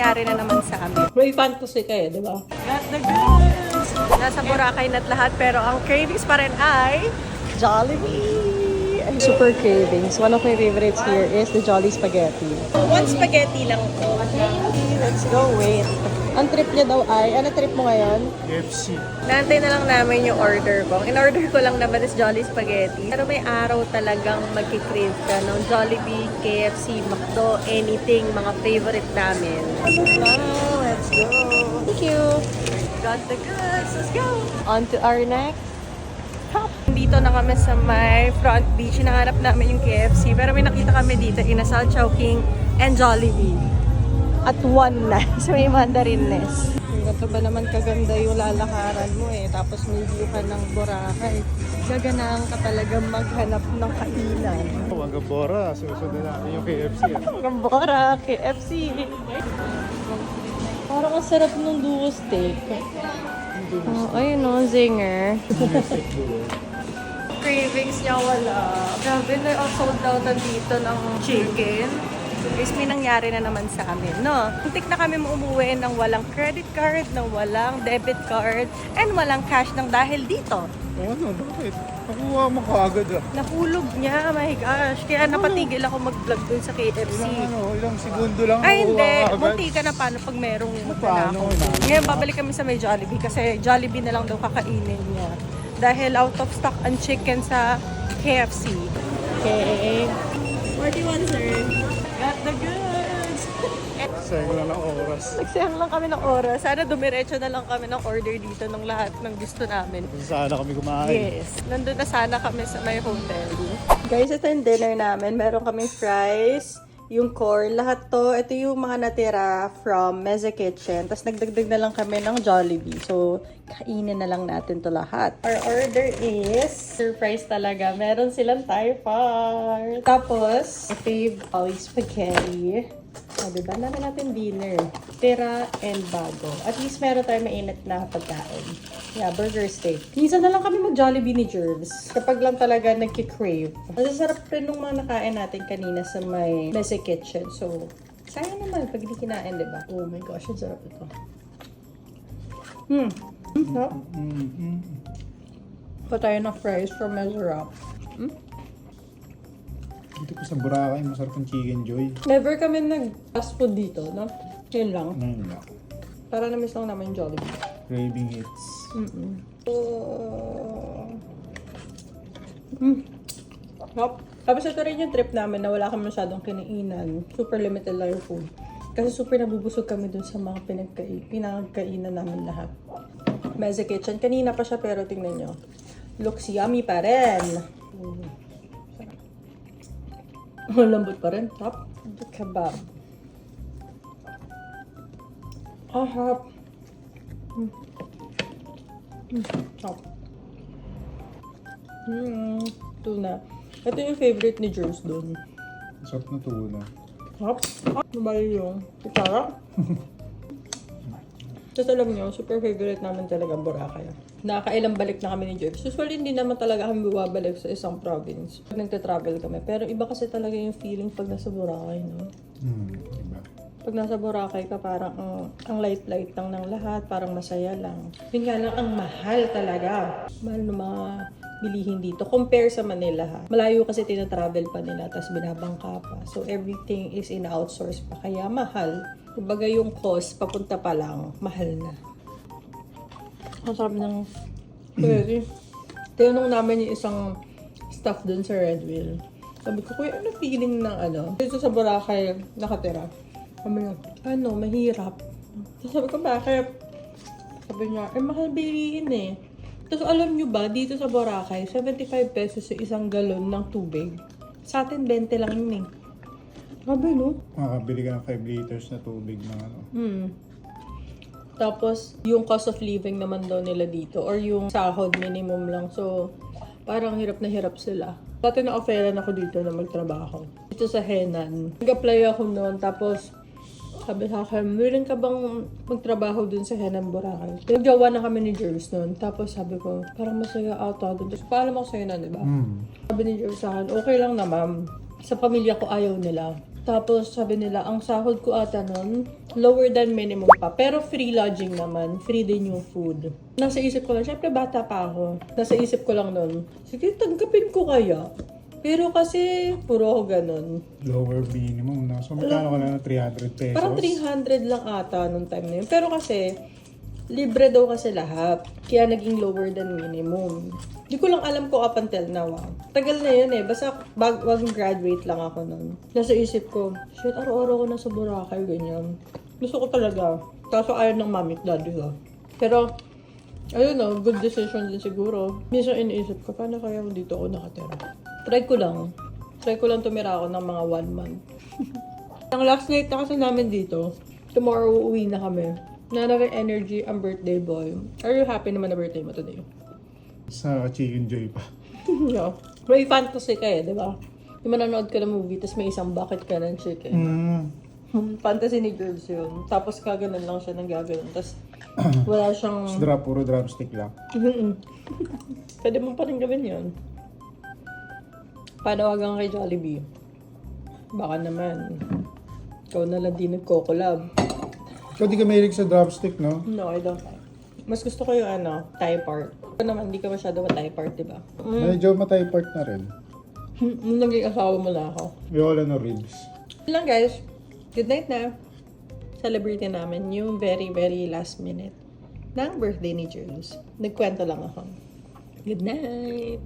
nangyari na naman sa amin. May fantasy ka eh, di ba? Got the goods! Nasa Boracay na't lahat, pero ang cravings pa rin ay Jollibee! Super cravings. One of my favorites here is the Jolly Spaghetti. One spaghetti lang po. Let's go, wait. Ang trip niya daw ay, ano trip mo ngayon? KFC. Nantay na lang namin yung order ko. In-order ko lang naman is Jolly Spaghetti. Pero may araw talagang magkikrave ka ng Jollibee, KFC, McDo, anything, mga favorite namin. Wow, let's go. Thank you. Got the goods. Let's go! On to our next. Dito na kami sa may front beach. Hinahanap namin yung KFC. Pero may nakita kami dito, Inasal, Chowking, and Jollibee. At one na sa may Mandarin-ness. Ganito ba naman kaganda yung lalakaran mo eh. Tapos may view ka ng Boracay. Gaganahan ka talaga maghanap ng kainan. Hanggang Bora, susunod na natin yung KFC. Hanggang Bora, KFC. Parang ang sarap ng duo steak. Oh, ayun o, zinger. Cravings niya wala. Grabe na sold out dito ng chicken. Guys, may nangyari na naman sa amin, no? Muntik na kami umuwi ng walang credit card, ng walang debit card, and walang cash ng dahil dito. Ano? Bakit? Nakuha mo kaagad ah. Nahulog niya, my gosh. Kaya napatigil ako mag-vlog dun sa KFC. Ilang segundo lang Ay, nakuha hindi. kaagad. Munti ka na paano pag merong Paano magnanakaw. na? Ngayon, babalik kami sa may Jollibee kasi Jollibee na lang daw kakainin niya. Dahil out of stock ang chicken sa KFC. Okay. 41, sir. Got the goods! Sayang lang ng oras. Nagsayang lang kami ng oras. Sana dumiretso na lang kami ng order dito ng lahat ng gusto namin. Sana kami kumain. Yes. Nandun na sana kami sa may hotel. Guys, ito yung dinner namin. Meron kaming fries, yung core, lahat to. Ito yung mga natira from Meze Kitchen. Tapos nagdagdag na lang kami ng Jollibee. So, kainin na lang natin to lahat. Our order is surprise talaga. Meron silang Thai part. Tapos, fave spaghetti. O, diba? Namin natin dinner. Tira and bago. At least meron tayo mainit na pagkain. Yeah, burger steak. Minsan na lang kami mag-Jollibee ni Jervs. Kapag lang talaga nagki-crave. Masasarap rin nung mga nakain natin kanina sa may Meze Kitchen. So, sayang naman pag hindi kinain, diba? Oh my gosh, ang sarap ito. Sarap. Pa tayo ng fries from Mezerap. Dito po sa Boracay, masarap ang Chicken Joy. Never kami nag-fast food dito, no? Yun lang. Ngayon lang. Para na-miss lang namin yung Jollibee. Craving hits. Tapos ito rin yung trip namin na wala kami masyadong kiniinan. Super limited lang yung food. Kasi super nabubusog kami dun sa mga pinagkainan namin lahat. Meze Kitchen. Kanina pa siya pero tingnan nyo. Looks yummy pa rin. Lambot pa rin. Top. Kebab. Ahap. Top. Tuna. Ito yung favorite ni Jules doon. Masarap na tuna. Hop. Nabali yung kutsara. Tapos alam nyo, super favorite namin talaga Boracay. Nakakailang balik na kami ni Jeff. Usually, hindi naman talaga kami bumabalik sa isang province pag nagta-travel kami. Pero iba kasi talaga yung feeling pag nasa Boracay, no? Diba? Pag nasa Boracay ka, parang ang light-light lang ng lahat, parang masaya lang. Yun nga lang, ang mahal talaga. Mahal ng mga bilihin dito. Compare sa Manila, ha? Malayo kasi tinatravel pa nila, tapos binabangka pa. So, everything is in-outsource pa. Kaya mahal. Kumbaga yung cost, papunta pa lang, mahal na. Ang sarap ng pwede. Tinanong namin yung isang staff dun sa Red Wheel. Sabi ko, kuya, ano feeling ng dito sa Boracay nakatira? Sabi niya, mahirap. Tapos sabi ko, bakit? Sabi niya, mahal bilihin eh. Tapos alam nyo ba, dito sa Boracay, 75 pesos sa isang galon ng tubig. Sa atin, 20 lang yun eh. Sabi no? Makakabili ka ng 5 liters na tubig na Tapos, yung cost of living naman daw nila dito or yung sahod minimum lang. So, parang hirap na hirap sila. Dati na-offeran ako dito na magtrabaho. Dito sa Henan. Nag-apply ako noon. Tapos, sabi sa akin, willing ka bang magtrabaho dun sa Henan, Boracay? Nagjawa na kami ni Jervis noon. Tapos sabi ko, parang masaya ata dun. Tapos paalam ako sa'yo na, di ba? Sabi ni Jervis sa akin, okay lang na ma'am. Sa pamilya ko ayaw nila. Tapos sabi nila, ang sahod ko ata nun, lower than minimum pa. Pero free lodging naman, free din yung food. Nasa isip ko lang, syempre bata pa ako. Nasa isip ko lang nun, sige, tanggapin ko kaya. Pero kasi, puro ako ganun. Lower minimum, no? So, magkano ka na ng 300 pesos? Parang 300 lang ata nung time na yun. Pero kasi, libre daw kasi lahat. Kaya naging lower than minimum. Di ko lang alam ko up until now. Tagal na yun eh. Basta bagong graduate lang ako nun. Nasa isip ko, shit, araw-araw ko na sa Boracay, ganyan. Gusto ko talaga. Kaso ayaw ng mami at daddy ko. Pero, ayun no, good decision din siguro. Minsan iniisip ko, paano kaya kung dito ako nakatira? Try ko lang. Try ko lang tumira ako ng mga 1 month. Ang last night na kasi namin dito, tomorrow uuwi na kami. Nangyari energy ang birthday boy. Are you happy naman na birthday mo today? Sa Chicken Joy pa. No. May fantasy ka eh, di ba? Yung mananood ka ng movie, tapos may isang bucket ka ng chicken. Fantasy ni Jules yun. Tapos kaganon lang siya ng gaganon. Tapos wala siyang... Puro drumstick lang. Pwede mo pa rin gawin yun. Panawagan kay Jollibee. Baka naman. Ikaw na lang di nagko-collab. Ikaw di ka mahilig sa drumstick, no? No, I don't like. Mas gusto ko yung Thai part. Ito naman, hindi ka masyado Thai part, diba? Medyo matay part na rin. Nung naging asawa mo na ako. Ayoko lang ng ribs. Yun lang guys. Good night na. Celebrate namin yung very, very last minute ng birthday ni Jules. Nagkwento lang ako. Good night!